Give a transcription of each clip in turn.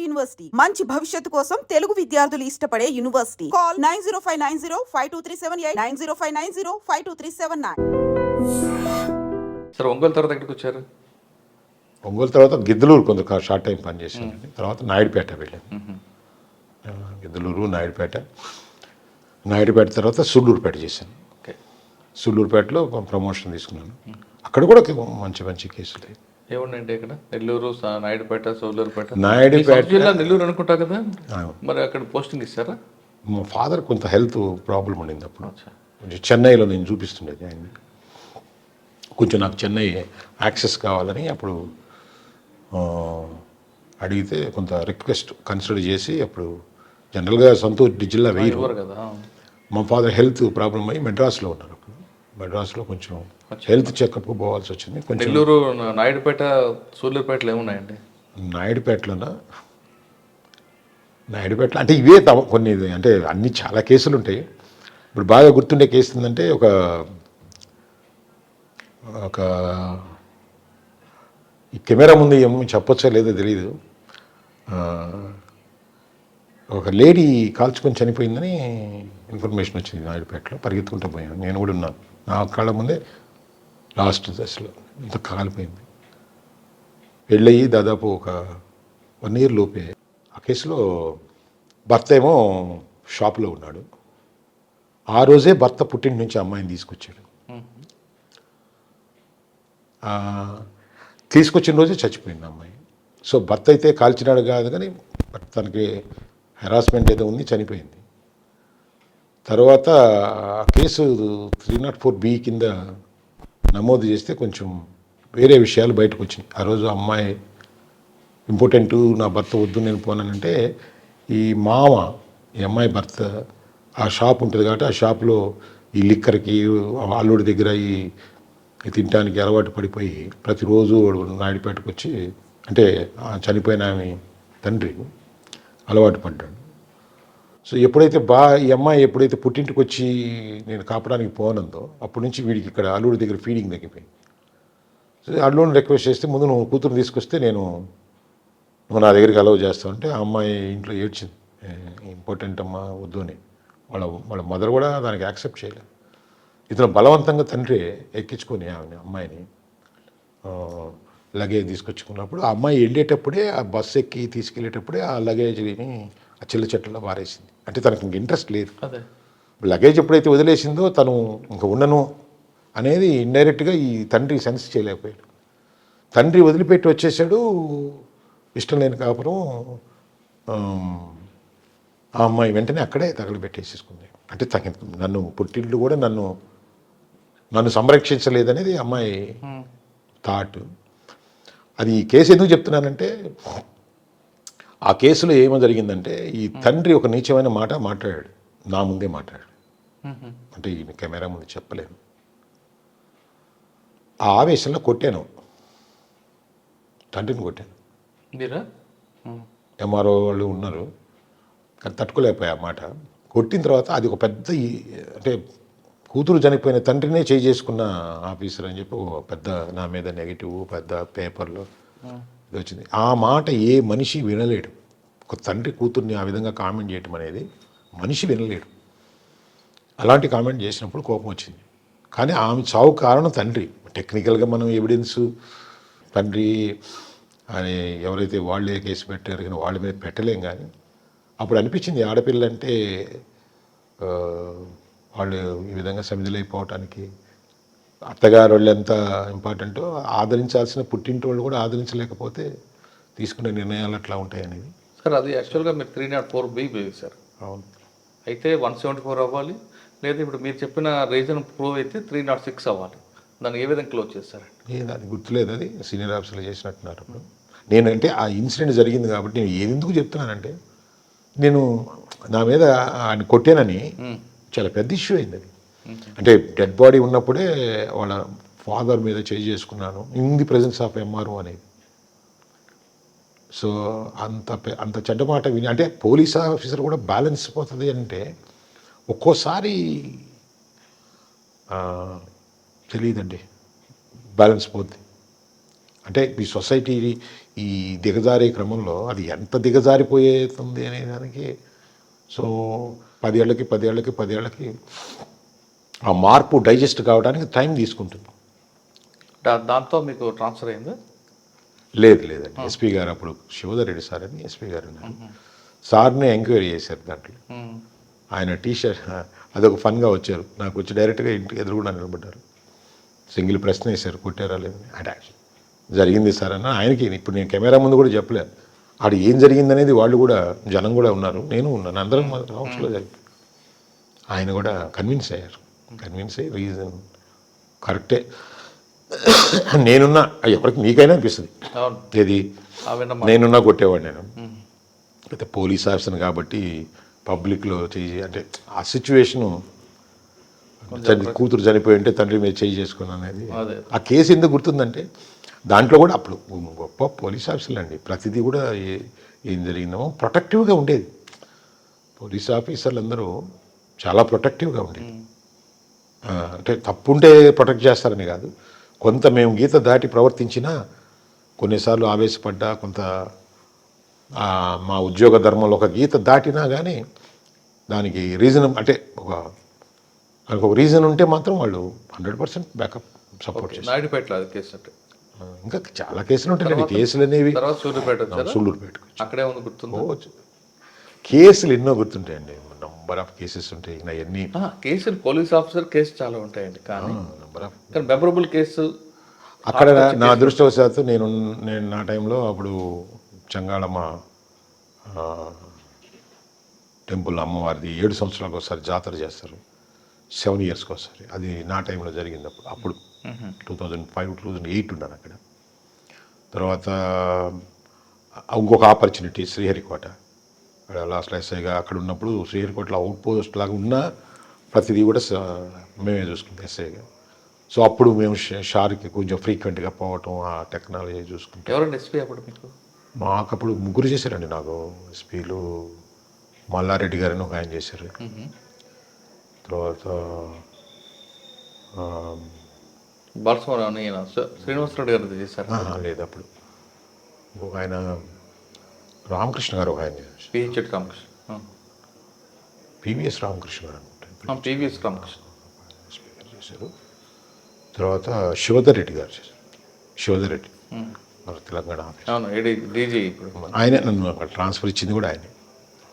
University మంచి భవిష్యత్తు కోసం తెలుగు విద్యార్థులు ఇష్టపడే యూనివర్సిటీ. కాల్ 9059052378 9059052379. సార్ ఒంగోలు తర్వాత ఎక్కడికి వచ్చారు? ఒంగోలు తర్వాత గిద్దలూరు కొంత షార్ట్ టైం పనిచేసానండి. తర్వాత నాయుడుపేట వెళ్ళాను. గిద్దలూరు, నాయుడుపేట తర్వాత సుళ్ళూరుపేట చేశాను. సుళ్ళూరుపేటలో ప్రమోషన్ తీసుకున్నాను. అక్కడ కూడా మంచి మంచి కేసులు ఏముండండి ఇక్కడ నెల్లూరు, నాయుడుపేట, సోలూరుపేట. జిల్లా నెల్లూరు అనుకుంటా కదా, మరి అక్కడ పోస్టింగ్ ఇస్తారా? మా ఫాదర్ కొంత హెల్త్ ప్రాబ్లం ఉండింది అప్పుడు. కొంచెం చెన్నైలో నేను చూపిస్తుండేది ఆయన్ని. కొంచెం నాకు చెన్నై యాక్సెస్ కావాలని అప్పుడు అడిగితే కొంత రిక్వెస్ట్ కన్సిడర్ చేసి అప్పుడు జనరల్గా సంతూర్ జిల్లా వేయరు కదా. మా ఫాదర్ హెల్త్ ప్రాబ్లం అయ్యి మెడ్రాస్లో ఉన్నారు. అప్పుడు మెడ్రాస్లో కొంచెం హెల్త్ చెకప్ పోవాల్సి వచ్చింది. కొంచెం నెల్లూరు, నాయుడుపేట, సూళ్ళూరుపేటలో ఏమున్నాయండి? నాయుడుపేటలో అంటే ఇవే కొన్ని, అంటే అన్ని చాలా కేసులు ఉంటాయి. ఇప్పుడు బాగా గుర్తుండే కేసు ఏంటంటే ఒక ఈ కెమెరా ముందు ఏమో చెప్పొచ్చో లేదో తెలీదు, ఒక లేడీ కాల్చుకొని చనిపోయిందని ఇన్ఫర్మేషన్ వచ్చింది నాయుడుపేటలో. పరిగెత్తుకుంటూ పోయాను, నేను కూడా ఉన్నాను. నా కళ్ళ ముందే లాస్ట్ దశలో ఇంత కాలిపోయింది. పెళ్ళయి దాదాపు ఒక 1 year లోపే. ఆ కేసులో భర్త ఏమో షాప్లో ఉన్నాడు. ఆ రోజే భర్త పుట్టింటి నుంచి అమ్మాయిని తీసుకొచ్చాడు. తీసుకొచ్చిన రోజే చచ్చిపోయింది అమ్మాయి. సో భర్త అయితే కాల్చినాడు కాదు, కానీ తనకి హెరాస్మెంట్ ఏదో ఉంది, చనిపోయింది. తర్వాత ఆ కేసు 304B కింద నమోదు చేస్తే కొంచెం వేరే విషయాలు బయటకు వచ్చినాయి. ఆ రోజు అమ్మాయి ఇంపార్టెంట్, నా భర్త వద్దు నేను పోనానంటే, ఈ మామ, ఈ అమ్మాయి భర్త ఆ షాప్ ఉంటుంది కాబట్టి ఆ షాప్లో ఈ లిక్కర్కి అల్లుడి దగ్గర ఈ తినడానికి అలవాటు పడిపోయి ప్రతిరోజు నాయుడుపేటకు వచ్చి, అంటే చనిపోయిన ఆమె తండ్రి అలవాటు పడ్డాడు. సో ఎప్పుడైతే ఈ అమ్మాయి ఎప్పుడైతే పుట్టింటికి వచ్చి నేను కాపడానికి పోనందో అప్పటి నుంచి వీడికి ఇక్కడ అల్లుడి దగ్గర ఫీడింగ్ తగ్గిపోయింది. సో అల్లుడిని రిక్వెస్ట్ చేస్తే, ముందు నువ్వు కూతురు తీసుకొస్తే నువ్వు నా దగ్గరికి అలవ్ చేస్తావు అంటే, ఆ అమ్మాయి ఇంట్లో ఏడ్చింది, ఇంపార్టెంట్ అమ్మా వద్దు అని. వాళ్ళ మదర్ కూడా దానికి యాక్సెప్ట్ చేయలేదు. ఇతను బలవంతంగా తండ్రి ఎక్కించుకొని అమ్మాయిని లగేజ్ తీసుకొచ్చుకున్నప్పుడు ఆ అమ్మాయి వెళ్ళేటప్పుడే, ఆ బస్సు ఎక్కి తీసుకెళ్ళేటప్పుడే ఆ లగేజ్ని ఆ చిల్ల చెట్లలో పారేసింది. అంటే తనకు ఇంక ఇంట్రెస్ట్ లేదు. లగేజ్ ఎప్పుడైతే వదిలేసిందో తను ఇంక ఉండను అనేది ఇండైరెక్ట్గా ఈ తండ్రి సెన్స్ చేయలేకపోయాడు. తండ్రి వదిలిపెట్టి వచ్చేసాడు, ఇష్టం లేని కాపురం. ఆ అమ్మాయి వెంటనే అక్కడే తగలబెట్టేసేసుకుంది. అంటే నన్ను పుట్టిల్లు కూడా నన్ను సంరక్షించలేదనేది అమ్మాయి థాట్. అది ఈ కేసు ఎందుకు చెప్తున్నానంటే, ఆ కేసులో ఏమో జరిగిందంటే, ఈ తండ్రి ఒక నీచమైన మాట మాట్లాడాడు, నా ముందే మాట్లాడాడు. అంటే ఈయన కెమెరా ముందు చెప్పలేను. ఆ ఆవేశంలో కొట్టాను, తండ్రిని కొట్టాను. ఎంఆర్ఓ వాళ్ళు ఉన్నారు, కానీ తట్టుకోలేకపోయా ఆ మాట. కొట్టిన తర్వాత అది ఒక పెద్ద, అంటే కూతురు చనిపోయిన తండ్రినే చేసుకున్న ఆఫీసర్ అని చెప్పి పెద్ద నా మీద నెగిటివ్ పెద్ద పేపర్లో ఇది వచ్చింది. ఆ మాట ఏ మనిషి వినలేడు. ఒక తండ్రి కూతుర్ని ఆ విధంగా కామెంట్ చేయటం అనేది మనిషి వినలేడు. అలాంటి కామెంట్ చేసినప్పుడు కోపం వచ్చింది. కానీ ఆమె చావు కారణం తండ్రి. టెక్నికల్గా మనం ఎవిడెన్స్ తండ్రి అని ఎవరైతే వాళ్ళే కేసు పెట్టారు కానీ వాళ్ళ మీద పెట్టలేం. కానీ అప్పుడు అనిపించింది, ఆడపిల్ల అంటే వాళ్ళు ఈ విధంగా సమిధులైపోవటానికి అత్తగారు వాళ్ళు ఎంత ఇంపార్టెంటో, ఆదరించాల్సిన పుట్టింటి వాళ్ళు కూడా ఆదరించలేకపోతే తీసుకునే నిర్ణయాలు అట్లా ఉంటాయి అనేది. సార్ అది యాక్చువల్గా మీరు 304B సార్. అవును. అయితే 174 అవ్వాలి, లేదా ఇప్పుడు మీరు చెప్పిన రీజన్ ప్రూవ్ అయితే 306 అవ్వాలి. దాన్ని ఏ విధంగా క్లోజ్ చేస్తారండి? అది గుర్తులేదు, అది సీనియర్ ఆఫీసర్లు చేసినట్టున్నారు. అప్పుడు నేనంటే ఆ ఇన్సిడెంట్ జరిగింది కాబట్టి నేను ఎందుకు చెప్తున్నానంటే, నేను నా మీద ఆయన కొట్టానని చాలా పెద్ద ఇష్యూ అయింది అది. అంటే డెడ్ బాడీ ఉన్నప్పుడే వాళ్ళ ఫాదర్ మీద చేసుకున్నాను in the presence of MRO అనేది. సో అంత చెడ్డ మాట విని, అంటే పోలీస్ ఆఫీసర్ కూడా బ్యాలెన్స్ పోతుంది అంటే ఒక్కోసారి తెలియదండి, బ్యాలెన్స్ పోద్ది. అంటే ఈ సొసైటీ ఈ దిగజారే క్రమంలో అది ఎంత దిగజారిపోయేతుంది అనే దానికి సో 10 ఏళ్ళకి ఆ మార్పు డైజెస్ట్ కావడానికి టైం తీసుకుంటుంది. దాంతో మీకు ట్రాన్స్ఫర్ అయిందా? లేదండి, ఎస్పీ గారు అప్పుడు శివధర్ రెడ్డి సార్ అని ఎస్పీ గారు ఉన్నారు. సార్ని ఎంక్వైరీ చేశారు దాంట్లో. ఆయన టీషర్ట్ అదొక ఫన్గా వచ్చారు, నాకు వచ్చి డైరెక్ట్గా ఇంటికి ఎదురుగుండా నిలబడ్డారు, సింగిల్ ప్రశ్న వేశారు, కొట్టారా లేదని. అంటే జరిగింది సార్ అన్న ఆయనకి ఇప్పుడు నేను కెమెరా ముందు కూడా చెప్పలేదు, ఆడు ఏం జరిగిందనేది వాళ్ళు కూడా జనం కూడా ఉన్నారు, నేను ఉన్నాను, అందరం హౌస్లో జరిగింది. ఆయన కూడా కన్విన్స్ అయ్యి రీజన్ కరెక్టే నేనున్నా ఎవరికి నీకైనా అనిపిస్తుంది ఏది నేనున్నా కొట్టేవాడు నేను, అయితే పోలీస్ ఆఫీసర్ కాబట్టి పబ్లిక్లో చేయి అంటే ఆ సిచ్యువేషను కూతురు చనిపోయి ఉంటే తండ్రి మీద చేయి చేసుకున్నాను అనేది. ఆ కేసు ఎందుకు గుర్తుందంటే దాంట్లో కూడా అప్పుడు గొప్ప పోలీస్ ఆఫీసర్లు అండి, ప్రతిదీ కూడా ఏం జరిగిందో ప్రొటెక్టివ్గా ఉండేది. పోలీస్ ఆఫీసర్లు అందరూ చాలా ప్రొటెక్టివ్గా ఉండేది. అంటే తప్పుంటే ప్రొటెక్ట్ చేస్తారని కాదు, కొంత మేము గీత దాటి ప్రవర్తించినా కొన్నిసార్లు ఆవేశపడ్డా కొంత మా ఉద్యోగ ధర్మంలో ఒక గీత దాటినా కానీ దానికి రీజన్ అంటే ఒక రీజన్ ఉంటే మాత్రం వాళ్ళు 100% బ్యాకప్ సపోర్ట్ చేస్తారు. నాయుడుపేటలో అది కేసు అంటే ఇంకా చాలా కేసులు ఉంటాయండి, కేసులు అనేవి సూళ్ళూరుపేట అక్కడే ఉంది గుర్తుంది. కేసులు ఎన్నో గుర్తుంటాయండి, నంబర్ ఆఫ్ కేసెస్ ఉంటాయి. ఇంకా ఎన్ని కేసులు పోలీస్ ఆఫీసర్ కేసు చాలా ఉంటాయండి, కానీ మెమరబుల్ కేసు అక్కడ నా అదృష్టవశాత్తు నేను నా టైంలో అప్పుడు చంగాళమ్మ టెంపుల్ అమ్మవారిది 7 సంవత్సరాలకు ఒకసారి జాతర చేస్తారు, 7 ఇయర్స్కి ఒకసారి, అది నా టైంలో జరిగింది. అప్పుడు 2005-2008 ఉన్నాను అక్కడ. తర్వాత ఇంకొక ఆపర్చునిటీ శ్రీహరికోట, లాస్ట్ ఎస్ఐగా అక్కడ ఉన్నప్పుడు శ్రీహరికోటలో అవుట్ పోస్ట్ లాగా ఉన్నా ప్రతిదీ కూడా మేమే చూసుకుంటాం ఎస్ఐగా. సో అప్పుడు మేము షార్కి కొంచెం ఫ్రీక్వెంట్గా పోవటం, ఆ టెక్నాలజీ చూసుకుంటాం. ఎవరండి ఎస్పీ అప్పుడు మీకు? మాకు అప్పుడు 3 చేశారండి, నాకు ఎస్పీలు మల్లారెడ్డి గారిని ఒక ఆయన చేశారు, తర్వాత బాలసుబ్రహ్మణ్యం శ్రీనివాసరెడ్డి గారు చేశారు. లేదు అప్పుడు ఇంకొక ఆయన రామకృష్ణ గారు ఒక ఆయన చేశారు, రామకృష్ణ, పివిఎస్ రామకృష్ణ గారు అనుకుంటారు, పివిఎస్ రామకృష్ణ చేశారు. తర్వాత శివధర్ రెడ్డి గారు చేశారు, శివధర్ రెడ్డి మన తెలంగాణ డీజీ. ఆయన నన్ను అక్కడ ట్రాన్స్ఫర్ ఇచ్చింది కూడా ఆయన,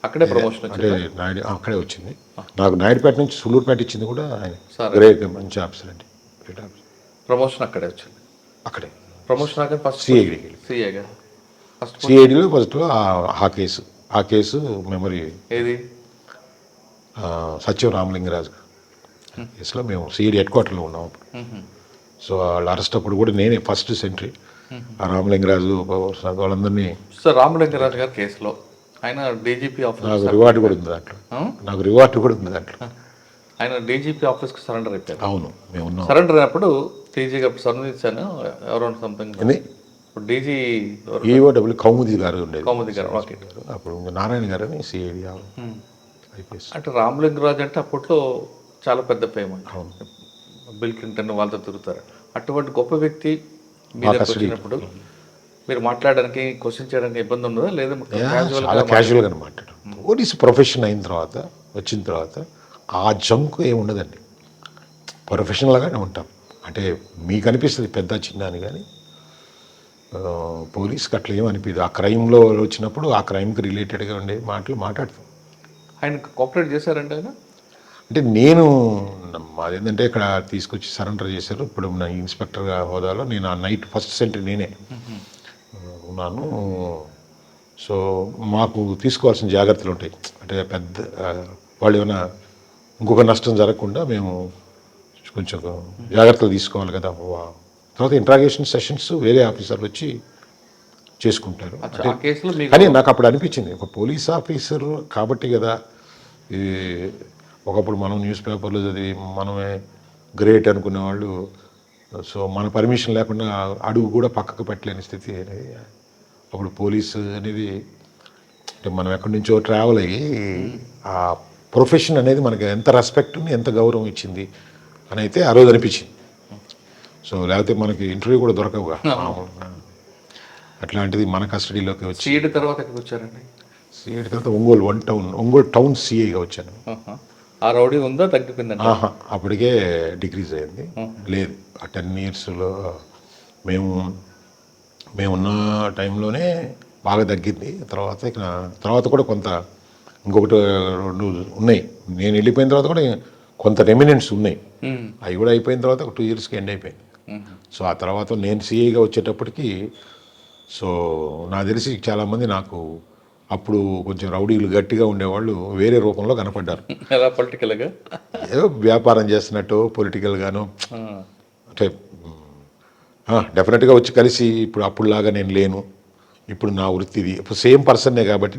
అక్కడే ప్రమోషన్ అంటే నాయుడు అక్కడే వచ్చింది నాకు, నాయుడుపేట నుంచి సూళ్ళూరుపేట ఇచ్చింది కూడా ఆయన. గ్రేట్ మంచి ఆఫీసర్ అండి, గ్రేట్ ఆఫీసర్. ప్రమోషన్ అక్కడే వచ్చింది, అక్కడే ప్రమోషన్ అక్కడ ఫస్ట్ సిఐడిలో ఫస్ట్లో ఆ కేసు మెమరీ ఏది సత్యం రామలింగరాజు కేసులో మేము సిఐడి హెడ్ క్వార్టర్లో ఉన్నాం అప్పుడు. సో వాళ్ళు అరెస్ట్ అప్పుడు కూడా నేనే ఫస్ట్ సెంట్రీ, ఆ రామలింగరాజు వాళ్ళందరినీ. సార్ రామలింగరాజు గారి కేసులో ఆయన డీజీపీ ఆఫీస్, నాకు రివార్డు కూడా ఉంది దాంట్లో, నాకు రివార్డు కూడా ఉంది దాంట్లో. ఆయన డీజీపీ ఆఫీస్కి సరెండర్ అయిపోయారు. అవును, మేము ఉన్నాం. సరెండర్ అయినప్పుడు డీజీగా సంబంధించాను ఎవరైనా సంథింగ్ డీజీ ఈఓడబ్ల్యూ కౌముది గారు ఉండేది, కౌముది గారు అప్పుడు నారాయణ గారు అని సిఐడి ఐపీఎస్. అంటే రామలింగరాజు అంటే అప్పట్లో చాలా పెద్ద ఫేమ్ అండి, బిల్ క్లింటన్ వాళ్ళతో తిరుగుతారు. అటువంటి గొప్ప వ్యక్తి మీరు వచ్చినప్పుడు మీరు మాట్లాడడానికి క్వశ్చన్ చేయడానికి ఇబ్బంది ఉండదా? లేదా చాలా క్యాజువల్గా మాట్లాడడం. పోలీస్ ప్రొఫెషన్ అయిన తర్వాత వచ్చిన తర్వాత ఆ జంకు ఏమి ఉండదండి, ప్రొఫెషనల్గానే ఉంటాం. అంటే మీకు అనిపిస్తుంది పెద్ద చిన్న అని, కానీ పోలీస్కి అట్లా ఏమనిపించదు. ఆ క్రైమ్లో వచ్చినప్పుడు ఆ క్రైమ్కి రిలేటెడ్గా ఉండే మాటలు మాట్లాడతాం. ఆయన కోఆపరేట్ చేశారంటే ఆయన అంటే నేను అదేంటంటే ఇక్కడ తీసుకొచ్చి సరెండర్ చేశారు. ఇప్పుడు నా ఇన్స్పెక్టర్గా హోదాలో నేను ఆ నైట్ ఫస్ట్ సెంట్రీ నేనే ఉన్నాను. సో మాకు తీసుకోవాల్సిన జాగ్రత్తలు ఉంటాయి, అంటే పెద్ద వాళ్ళు ఏమైనా ఇంకొక నష్టం జరగకుండా మేము కొంచెం జాగ్రత్తలు తీసుకోవాలి కదా. తర్వాత ఇంట్రాగేషన్ సెషన్స్ వేరే ఆఫీసర్లు వచ్చి చేసుకుంటారు. కానీ నాకు అప్పుడు అనిపించింది ఒక పోలీస్ ఆఫీసర్ కాబట్టి కదా, ఒకప్పుడు మనం న్యూస్ పేపర్లో చదివి మనమే గ్రేట్ అనుకునే వాళ్ళు, సో మన పర్మిషన్ లేకుండా అడుగు కూడా పక్కకు పెట్టలేని స్థితి అనేది. అప్పుడు పోలీసు అనేది అంటే మనం ఎక్కడి నుంచో ట్రావెల్ అయ్యి ఆ ప్రొఫెషన్ అనేది మనకి ఎంత రెస్పెక్ట్ని ఎంత గౌరవం ఇచ్చింది అని అయితే ఆ రోజు అనిపించింది. సో లేకపోతే మనకి ఇంటర్వ్యూ కూడా దొరకవుగా. అట్లాంటిది మన కస్టడీలోకి వచ్చి సీడ్ తర్వాత ఎక్కడికి వచ్చారండి? సీడ్ తర్వాత ఒంగోలు టౌన్ సిఐగా వచ్చాను. ఆహా. ఆ రౌడీ ఉందా, తగ్గిపోయిందండి? ఆహా, అప్పటికే డిక్రీజ్ అయింది. లేదు, ఆ 10 ఇయర్స్లో మేమున్న టైంలోనే బాగా తగ్గింది. తర్వాత కూడా కొంత ఇంకొకటి 2 ఉన్నాయి. నేను వెళ్ళిపోయిన తర్వాత కూడా కొంత రెమినెంట్స్ ఉన్నాయి. అవి కూడా అయిపోయిన తర్వాత ఒక 2 ఇయర్స్కి ఎండ్ అయిపోయింది. సో ఆ తర్వాత నేను సిఐగా వచ్చేటప్పటికి సో నాకు తెలిసి చాలామంది నాకు అప్పుడు కొంచెం రౌడీలు గట్టిగా ఉండేవాళ్ళు వేరే రూపంలో కనపడ్డారు. ఎలా పొలిటికల్గా? ఏదో వ్యాపారం చేస్తున్నట్టు పొలిటికల్గాను. అంటే డెఫినెట్గా వచ్చి కలిసి ఇప్పుడు అప్పుడులాగా నేను లేను, ఇప్పుడు నా వృత్తిది, ఇప్పుడు సేమ్ పర్సన్నే కాబట్టి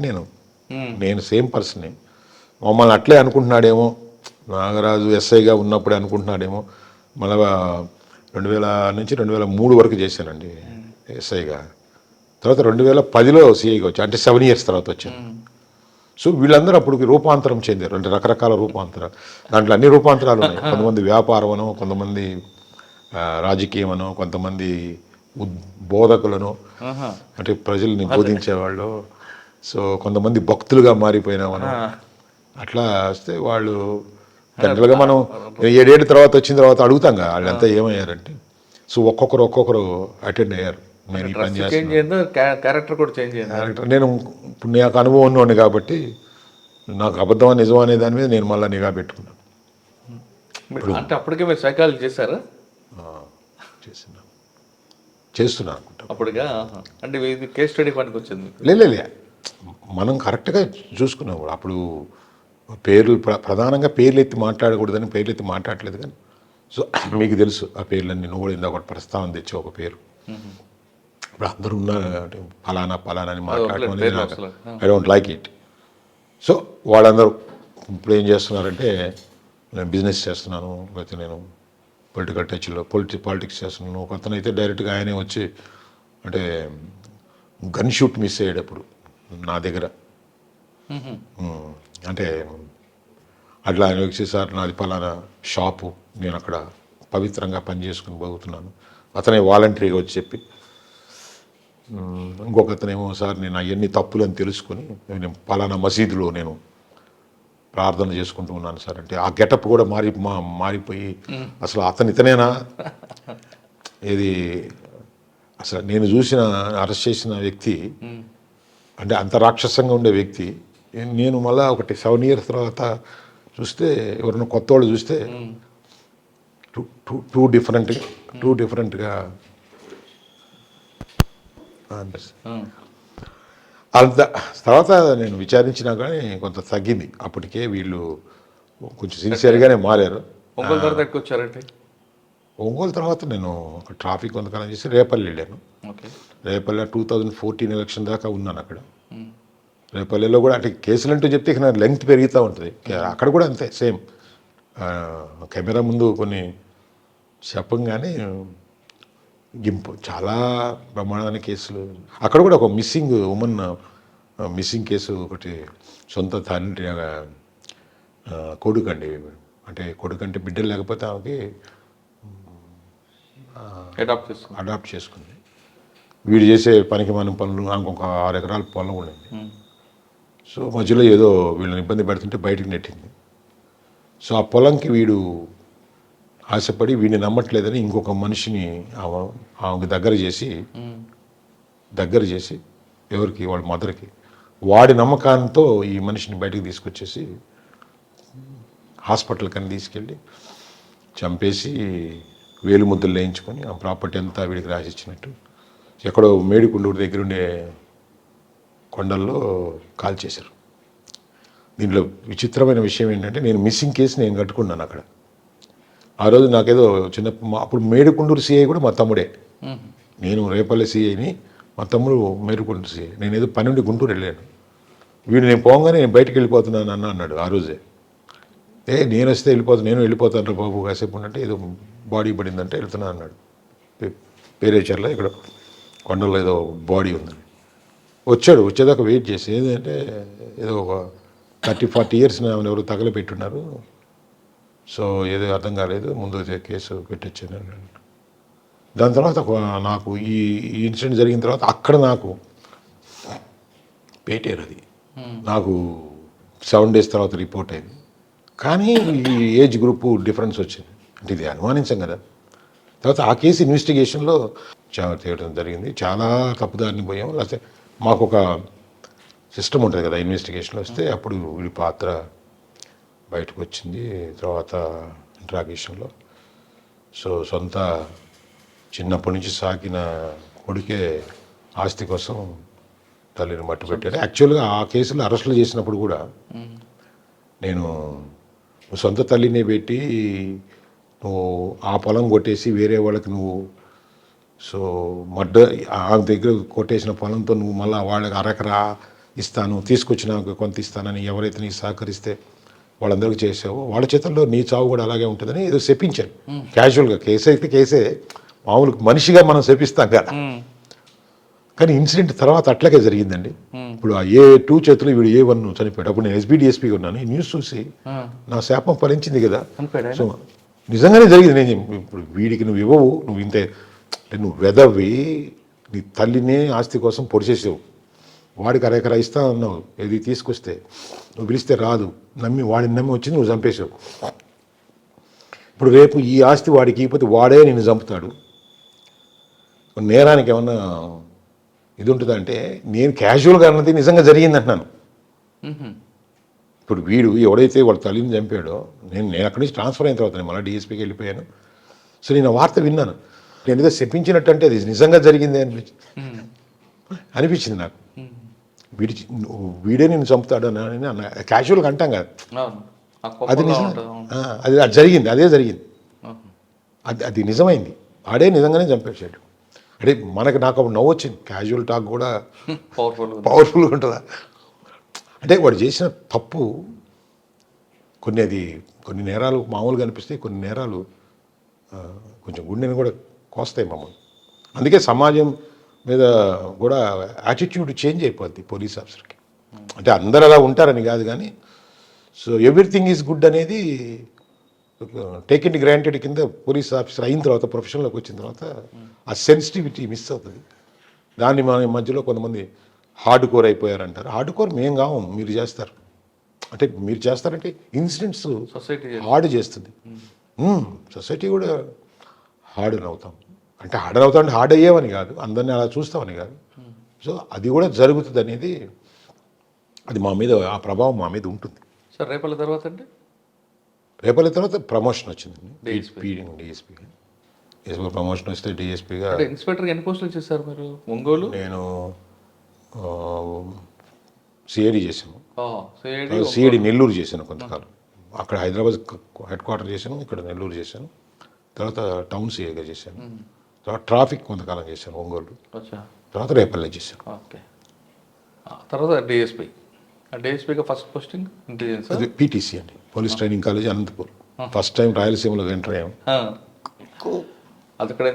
నేను సేమ్ పర్సనే. మమ్మల్ని అట్లే అనుకుంటున్నాడేమో, నాగరాజు ఎస్ఐగా ఉన్నప్పుడే అనుకుంటున్నాడేమో. మళ్ళా 2000 నుంచి 2003 వరకు చేశానండి ఎస్ఐగా. తర్వాత 2010లో సిఐగా వచ్చాను, అంటే 7 ఇయర్స్ తర్వాత వచ్చాను. సో వీళ్ళందరూ అప్పుడు రూపాంతరం చెందారు, అంటే రకరకాల రూపాంతరాలు. దాంట్లో అన్ని రూపాంతరాలు ఉన్నాయి. కొంతమంది వ్యాపారం అనో, కొంతమంది రాజకీయం అనో, కొంతమంది బోధకులను, అంటే ప్రజల్ని బోధించేవాళ్ళు. సో కొంతమంది భక్తులుగా మారిపోయినామనో, అట్లా వస్తే వాళ్ళు జనరల్గా మనం 7 ఏళ్ళ తర్వాత వచ్చిన తర్వాత అడుగుతాం కదా వాళ్ళంతా ఏమయ్యారంటే. సో ఒక్కొక్కరు అటెండ్ అయ్యారు. నేను ఈ పని చేస్తాను, క్యారెక్టర్ కూడా చేంజ్ అయ్యింది. క్యారెక్టర్ నేను ఇప్పుడు నాకు అనుభవం ఉన్నవాడిని కాబట్టి నాకు అబద్ధం నిజం అనే దాని మీద నేను మళ్ళీ నిఘా పెట్టుకున్నాను. అంటే అప్పటికే మీరు సైకాలజీ చేశారా? చేస్తున్నా అనుకుంటా అప్పటిగా. అంటే ఇది కేస్ స్టడీ పనికి వచ్చింది. లే మనం కరెక్ట్గా చూసుకున్నాం. అప్పుడు ప్రధానంగా పేర్లు ఎత్తి మాట్లాడకూడదని పేర్లు ఎత్తి మాట్లాడలేదు. కానీ సో మీకు తెలుసు ఆ పేర్లన్నీ, నువ్వు కూడా ఇందాక ఒకటి ప్రస్తావన తెచ్చి ఒక పేరు. ఇప్పుడు అందరూ ఉన్న ఫలానా అని మాట్లాడటం అనేది I don't like it. So వాళ్ళందరూ ఇప్పుడు ఏం చేస్తున్నారంటే, నేను బిజినెస్ చేస్తున్నాను, లేకపోతే నేను పొలిటికల్ టచ్లో పాలిటిక్స్ చేస్తున్నాను. ఒక అతను అయితే డైరెక్ట్గా ఆయనే వచ్చి, అంటే గన్ షూట్ మిస్ అయ్యేటప్పుడు నా దగ్గర, అంటే అట్లా ఆయన వచ్చి, సార్ నాది పలానా షాపు, నేను అక్కడ పవిత్రంగా పనిచేసుకుని పోతున్నాను. అతనే వాలంటరీగా వచ్చి చెప్పి, ఇంకొక అతనేమో, సార్ నేను అవన్నీ తప్పులని తెలుసుకొని నేను పలానా మసీదులో నేను ప్రార్థన చేసుకుంటూ ఉన్నాను సార్ అంటే, ఆ గెటప్ కూడా మారిపోయి అసలు ఇతనేనా ఇది, అసలు నేను చూసిన అరెస్ట్ చేసిన వ్యక్తి అంటే అంత రాక్షసంగా ఉండే వ్యక్తి. నేను మళ్ళీ ఒకటి 7 ఇయర్స్ తర్వాత చూస్తే, ఎవరైనా కొత్త వాళ్ళు చూస్తే టూ డిఫరెంట్గా అంత. తర్వాత నేను విచారించినా కానీ కొంత తగ్గింది. అప్పటికే వీళ్ళు కొంచెం సిన్సియర్గానే మారారు. ఒంగోలు తర్వాత ఎక్కువ వచ్చారంటే, ఒంగోలు తర్వాత నేను ఒక ట్రాఫిక్ కొంతకాలం చేసి రేపల్లి వెళ్ళాను. రేపల్లి 2014 ఎలక్షన్ దాకా ఉన్నాను అక్కడ. రేపల్లిలో కూడా అంటే కేసులు అంటూ చెప్తే ఇక లెంగ్త్ పెరుగుతూ ఉంటుంది. అక్కడ కూడా అంతే సేమ్. కెమెరా ముందు కొన్ని చెప్పంగానే గింపు చాలా బ్రహ్మాండమైన కేసులు. అక్కడ కూడా ఒక మిస్సింగ్ కేసు ఒకటి, సొంత తండ్రి కొడుకండి, అంటే కొడుకంటే బిడ్డలు లేకపోతే ఆమెకి అడాప్ట్ చేసుకుంది. వీడు చేసే పనికి మన పనులు, ఇంకొక 6 ఎకరాల పొలం ఉండింది. సో మధ్యలో ఏదో వీళ్ళని ఇబ్బంది పెడుతుంటే బయటికి నెట్టింది. సో ఆ పొలంకి వీడు ఆశపడి వీడిని నమ్మట్లేదని ఇంకొక మనిషిని ఆమెకు దగ్గర చేసి ఎవరికి, వాళ్ళ మదర్కి, వాడి నమ్మకాంతో ఈ మనిషిని బయటకు తీసుకొచ్చేసి హాస్పిటల్కి అని తీసుకెళ్ళి చంపేసి వేలు ముద్దలు వేయించుకొని ఆ ప్రాపర్టీ అంతా వీడికి రాసిచ్చినట్టు ఎక్కడో మేడికుండూరు దగ్గర ఉండే కొండల్లో కాల్ చేశారు. దీంట్లో విచిత్రమైన విషయం ఏంటంటే, నేను మిస్సింగ్ కేసు నేను కట్టుకున్నాను అక్కడ. ఆ రోజు నాకేదో అప్పుడు మేడికుండూరు సిఐ కూడా మా తమ్ముడే. నేను రేపల్లి సిఐని, మా తమ్ముడు మేడికుండూరు సిఐ. నేను ఏదో పని నుండి గుంటూరు వెళ్ళాను. వీడు నేను పోగానే నేను బయటకు వెళ్ళిపోతున్నాను అన్నాడు ఆ రోజే. నేను వస్తే నేను వెళ్ళిపోతాను బాబు కాసేపు అంటే, ఏదో బాడీ పడిందంటే వెళ్తున్నాను అన్నాడు. పేరేచర్లో ఇక్కడ కొండల్లో ఏదో బాడీ ఉందని వచ్చేదాకా వెయిట్ చేసి, ఏంటంటే ఏదో ఒక 30-40 ఇయర్స్ ఎవరు దాని తర్వాత నాకు ఈ ఇన్సిడెంట్ జరిగిన తర్వాత అక్కడ నాకు పేటేరు అది నాకు 7 days తర్వాత రిపోర్ట్ అయింది. కానీ ఈ ఏజ్ గ్రూప్ డిఫరెన్స్ వచ్చింది, అంటే ఇది అనుమానించాం కదా. తర్వాత ఆ కేసు ఇన్వెస్టిగేషన్లో చాలా తేయడం జరిగింది, చాలా తప్పుదారిని పోయాం. లేకపోతే మాకు ఒక సిస్టమ్ ఉంటుంది కదా ఇన్వెస్టిగేషన్లో వస్తే, అప్పుడు వీడి పాత్ర బయటకు వచ్చింది తర్వాత ఇంట్రాగేషన్లో. సో సొంత చిన్నప్పటి నుంచి సాకిన కొడుకే ఆస్తి కోసం తల్లిని మట్టు పెట్టాడు. యాక్చువల్గా ఆ కేసులో అరెస్టులు చేసినప్పుడు కూడా నేను సొంత తల్లిని పెట్టి నువ్వు ఆ పొలం కొట్టేసి వేరే వాళ్ళకి నువ్వు సో ఆ దగ్గర కొట్టేసిన పొలంతో నువ్వు మళ్ళీ వాళ్ళకి అరెకరా ఇస్తాను తీసుకొచ్చినాక కొంత ఇస్తానని ఎవరైతే నీకు సహకరిస్తే వాళ్ళందరికీ చేసావో వాళ్ళ చేతుల్లో నీ చావు కూడా అలాగే ఉంటుందని ఏదో చెప్పించాను క్యాజువల్గా. కేసు అయితే కేసే, మామూలు మనిషిగా మనం శపిస్తాం కదా. కానీ ఇన్సిడెంట్ తర్వాత అట్లాగే జరిగిందండి. ఇప్పుడు ఆ A2 చేతులు వీడు A1 చనిపోయాడు. అప్పుడు నేను SBDSPగా ఉన్నాను. ఈ న్యూస్ చూసి నా శాపం ఫలించింది కదా. సో నిజంగానే జరిగింది. నేను ఇప్పుడు వీడికి నువ్వు ఇవ్వవు, నువ్వు ఇంతే అంటే నువ్వు వెదవి నీ తల్లినే ఆస్తి కోసం పొడిచేసావు, వాడికి అరెకరా ఇస్తా అన్నావు, ఏది తీసుకొస్తే నువ్వు పిలిస్తే రాదు, వాడిని నమ్మి వచ్చి నువ్వు చంపేశావు. ఇప్పుడు రేపు ఈ ఆస్తి వాడికి ఇకపోతే వాడే నిన్ను చంపుతాడు. నేరానికి ఏమన్నా ఇది ఉంటుందంటే నేను క్యాజువల్గా అన్నది నిజంగా జరిగింది అంటున్నాను. ఇప్పుడు వీడు ఎవడైతే వాళ్ళ తల్లిని చంపాడో నేను అక్కడి నుంచి ట్రాన్స్ఫర్ అయిన తర్వాత నేను మళ్ళీ DSPకి వెళ్ళిపోయాను. సో నేను ఆ వార్త విన్నాను. నేను ఏదో చెప్పించినట్టు అంటే అది నిజంగా జరిగిందే అనిపించింది నాకు. వీడే నేను చంపుతాడు అని అన్న క్యాజువల్గా అంటాం కదా, అది నిజం. అది జరిగింది, అదే జరిగింది, అది నిజమైంది. ఆడే నిజంగానే చంపేసాడు. అంటే నాకు అప్పుడు నవ్వు వచ్చింది. క్యాజువల్ టాక్ కూడా పవర్ఫుల్గా ఉంటుందా అంటే వాడు చేసిన తప్పు కొన్ని నేరాలు మామూలుగా అనిపిస్తాయి, కొన్ని నేరాలు కొంచెం గుండెని కూడా కోస్తాయి మమ్మల్ని. అందుకే సమాజం మీద కూడా యాటిట్యూడ్ చేంజ్ అయిపోద్ది పోలీస్ ఆఫీసర్కి. అంటే అందరు అలా ఉంటారని కాదు కానీ, సో ఎవ్రీథింగ్ ఈజ్ గుడ్ అనేది టేక్ ఇట్ గ్రాంటెడ్ కింద పోలీస్ ఆఫీసర్ అయిన తర్వాత ప్రొఫెషన్లోకి వచ్చిన తర్వాత ఆ సెన్సిటివిటీ మిస్ అవుతుంది. దాన్ని మన మధ్యలో కొంతమంది హార్డ్ కోర్ అయిపోయారంటారు. హార్డ్ కోర్ మేము కావు, మీరు చేస్తారు. అంటే మీరు చేస్తారంటే ఇన్సిడెంట్స్ హార్డ్ చేస్తుంది, సొసైటీ కూడా హార్డ్ అవుతాం. అంటే హార్డ్ అయ్యేవని కాదు, అందరినీ అలా చూస్తామని కాదు. సో అది కూడా జరుగుతుంది అనేది, అది మా మీద ఆ ప్రభావం మా మీద ఉంటుంది. సార్ రేపటి తర్వాత అంటే రేపటి తర్వాత ప్రమోషన్ వచ్చిందండి DSPగా. ప్రమోషన్ వస్తే DSPగా. ఇన్స్పెక్టర్గా ఎన్ని పోస్టులు చేశారు మీరు? ఒంగోలు నేను CID చేశాను, CID CID నెల్లూరు చేశాను కొంతకాలం. అక్కడ హైదరాబాద్ హెడ్ క్వార్టర్ చేశాను, ఇక్కడ నెల్లూరు చేశాను. తర్వాత టౌన్ CIగా చేశాను. తర్వాత ట్రాఫిక్ కొంతకాలం చేశాను ఒంగోలు. తర్వాత రేపల్లె చేశాను. ఓకే. తర్వాత DSPగా ఫస్ట్ పోస్టింగ్ ఇంటెలిజెన్స్. అది PTC అండి, police training college Anantapur. First time రాయలసీమలో ఎంటర్ అయ్యాము. అది ఇక్కడ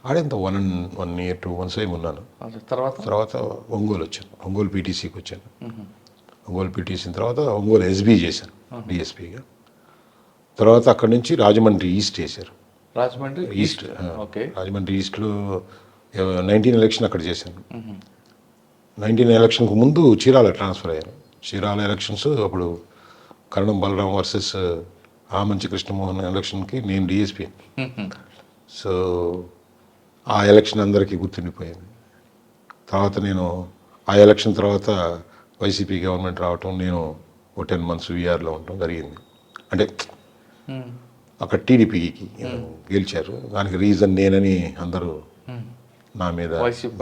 ఆడేంత 1 year 2 months ఏమి ఉన్నాను. తర్వాత ఒంగోలు వచ్చాను, ఒంగోలు PTCకి వచ్చాను. ఒంగోలు PTC తర్వాత ఒంగోలు SB చేశాను DSPగా. తర్వాత అక్కడి నుంచి రాజమండ్రి ఈస్ట్ చేశారు. రాజమండ్రి ఈస్ట్. రాజమండ్రి ఈస్ట్లో 19 ఎలక్షన్ అక్కడ చేశాను. 19 ఎలక్షన్కు ముందు చీరాల ట్రాన్స్ఫర్ అయ్యాను. చీరాల ఎలక్షన్స్ అప్పుడు కరణం బలరాం వర్సెస్ ఆమంచి కృష్ణమోహన్ ఎలక్షన్కి నేను DSP. సో ఆ ఎలక్షన్ అందరికీ గుర్తుండిపోయింది. తర్వాత నేను ఆ ఎలక్షన్ తర్వాత వైసీపీ గవర్నమెంట్ రావటం, నేను 10 months VRలో ఉండటం జరిగింది. అంటే అక్కడ TDPకి గెలిచారు, దానికి రీజన్ నేనని అందరూ నా మీద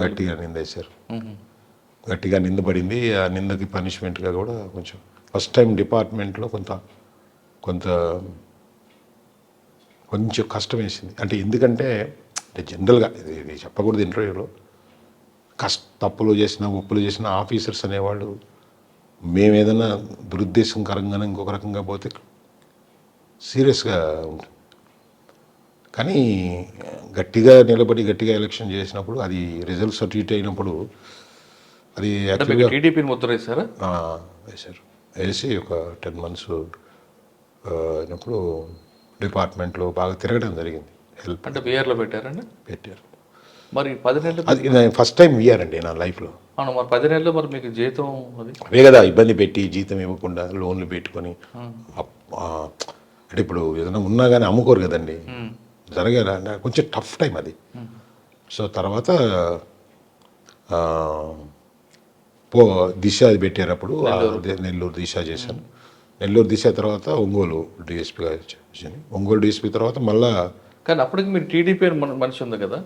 గట్టిగా నిందేశారు. గట్టిగా నిందపడింది. ఆ నిందకి పనిష్మెంట్గా కూడా కొంచెం ఫస్ట్ టైం డిపార్ట్మెంట్లో కొంచెం కష్టం వేసింది. అంటే ఎందుకంటే జనరల్గా ఇది చెప్పకూడదు ఇంటర్వ్యూలో, తప్పులు చేసిన ఒప్పులు చేసిన ఆఫీసర్స్ అనేవాళ్ళు మేము ఏదైనా దురుద్దేశంకరంగానే ఇంకొక రకంగా పోతే సీరియస్గా ఉంటుంది. కానీ గట్టిగా నిలబడి గట్టిగా ఎలక్షన్ చేసినప్పుడు అది రిజల్ట్స్ అటు అయినప్పుడు అది యాక్చువల్గా టీడీపీని ముద్ర వేశారా? వేశారు. వేసి ఒక 10 months అయినప్పుడు డిపార్ట్మెంట్లో బాగా తిరగడం జరిగింది. హెల్ప్ అంటే బిఆర్లో పెట్టారండి. పెట్టారు. మరి 10 నెలలు అది నేను ఫస్ట్ టైం ఇయ్యారండి నా లైఫ్లో. అవును, మరి 10 నెలలు మరి మీకు జీతం అది అవే కదా ఇబ్బంది పెట్టి జీతం ఇవ్వకుండా లోన్లు పెట్టుకొని అంటే ఇప్పుడు ఏదైనా ఉన్నా కానీ అమ్ముకోరు కదండి. జరగాల అంటే కొంచెం టఫ్ టైం అది. సో తర్వాత దిశ అది పెట్టారు అప్పుడు. నెల్లూరు దిశ చేశాను. నెల్లూరు దిశ తర్వాత ఒంగోలు డిఎస్పీగా చేశాను. ఒంగోలు డిఎస్పీ తర్వాత మళ్ళా కానీ అప్పటికి మీరు టీడీపీ మనిషి ఉంది కదా,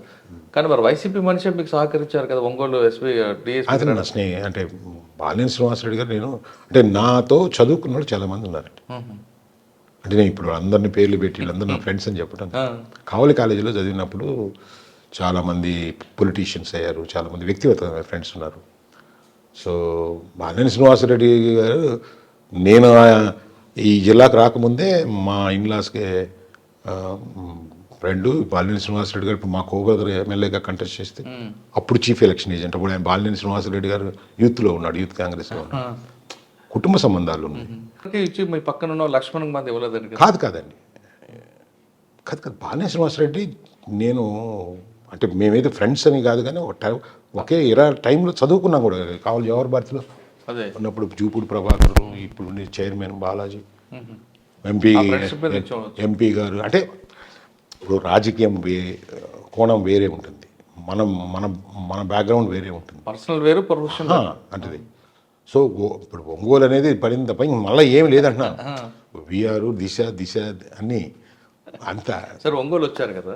కానీ మరి వైసీపీ మనిషి మీకు సహకరించారు కదా ఒంగోలు ఎస్పీ డిఎస్పీ. అతను నా అంటే బాలినేని శ్రీనివాసరెడ్డి గారు నేను అంటే నాతో చదువుకున్న వాళ్ళు చాలామంది ఉన్నారండి. అంటే నేను ఇప్పుడు అందరిని పేర్లు పెట్టి వీళ్ళందరూ నా ఫ్రెండ్స్ అని చెప్పడం. కావలి కాలేజీలో చదివినప్పుడు చాలామంది పొలిటీషియన్స్ అయ్యారు, చాలామంది వ్యక్తిగత ఫ్రెండ్స్ ఉన్నారు. సో బాలినేని శ్రీనివాసరెడ్డి గారు నేను ఈ జిల్లాకు రాకముందే మా ఇన్లాస్కి ఫ్రెండ్ బాలినేని శ్రీనివాసరెడ్డి గారు ఇప్పుడు మా కోబ్రదర్ ఎమ్మెల్యేగా కంటెస్ట్ చేస్తే అప్పుడు చీఫ్ ఎలక్షన్ ఏజెంట్. అప్పుడు ఆయన బాలినేని శ్రీనివాసరెడ్డి గారు యూత్లో ఉన్నాడు, యూత్ కాంగ్రెస్లో ఉన్నాడు. కుటుంబ సంబంధాలు ఉన్నాయి. ఇచ్చి మీ పక్కన ఉన్న లక్ష్మణ్ మంది ఇవ్వలేదండి. కాదండి, కాదు బాలినేని శ్రీనివాసరెడ్డి నేను అంటే మేమైతే ఫ్రెండ్స్ అని కాదు కానీ ఒకే టైంలో చదువుకున్నాం కూడా. కావాలి జవహర్ భారతిలో అదే ఉన్నప్పుడు జూపూడి ప్రభాకర్, ఇప్పుడు చైర్మన్ బాలాజీ, ఎంపీ గారు. అంటే ఇప్పుడు రాజకీయం కోణం వేరే ఉంటుంది, మనం మన మన బ్యాక్గ్రౌండ్ వేరే ఉంటుంది, పర్సనల్ వేరు ప్రొఫెషనల్ అంటే. సో ఇప్పుడు ఒంగోలు అనేది పడింది తప్ప మళ్ళీ ఏం లేదంటున్నా. విఆర్ దిశ అన్నీ అంతా. సార్ ఒంగోలు వచ్చారు కదా,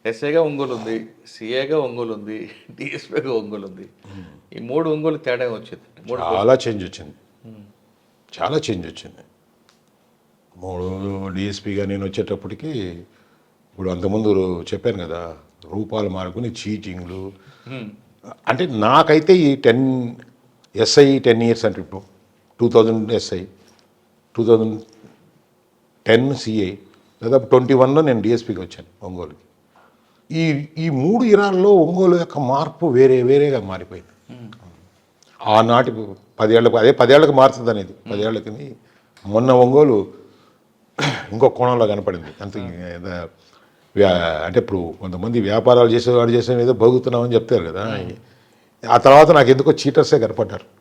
ఎస్ఐగా ఒంగోలు ఉంది, సిఏగా ఒంగోలు ఉంది, డిఎస్పీగా ఒంగోలు ఉంది. ఈ 3 ఒంగోలు తేడా వచ్చింది. చాలా చేంజ్ వచ్చింది, చాలా చేంజ్ వచ్చింది. 3 డిఎస్పీగా నేను వచ్చేటప్పటికి ఇప్పుడు అంతకుముందు చెప్పాను కదా రూపాలు మార్కుని చీటింగ్లు. అంటే నాకైతే ఈ 10 ఇయర్స్ అంటే ఇప్పుడు 2000 ఎస్ఐ, 2010 సిఐ, దాదాపు 21లో నేను డిఎస్పీకి వచ్చాను ఒంగోలుకి. ఈ 3 ఇరాల్లో ఒంగోలు యొక్క మార్పు వేరేగా మారిపోయింది. ఆనాటి 10 ఏళ్ళకు అదే 10 ఏళ్ళకి మారుతుంది అనేది 10 ఏళ్ళకి. మొన్న ఒంగోలు ఇంకో కోణంలో కనపడింది. అంత అంటే ఇప్పుడు కొంతమంది వ్యాపారాలు చేసేవాడు చేసే ఏదో బగుతున్నామని చెప్తారు కదా, ఆ తర్వాత నాకు ఎందుకో చీటర్సే కనపడ్డారు.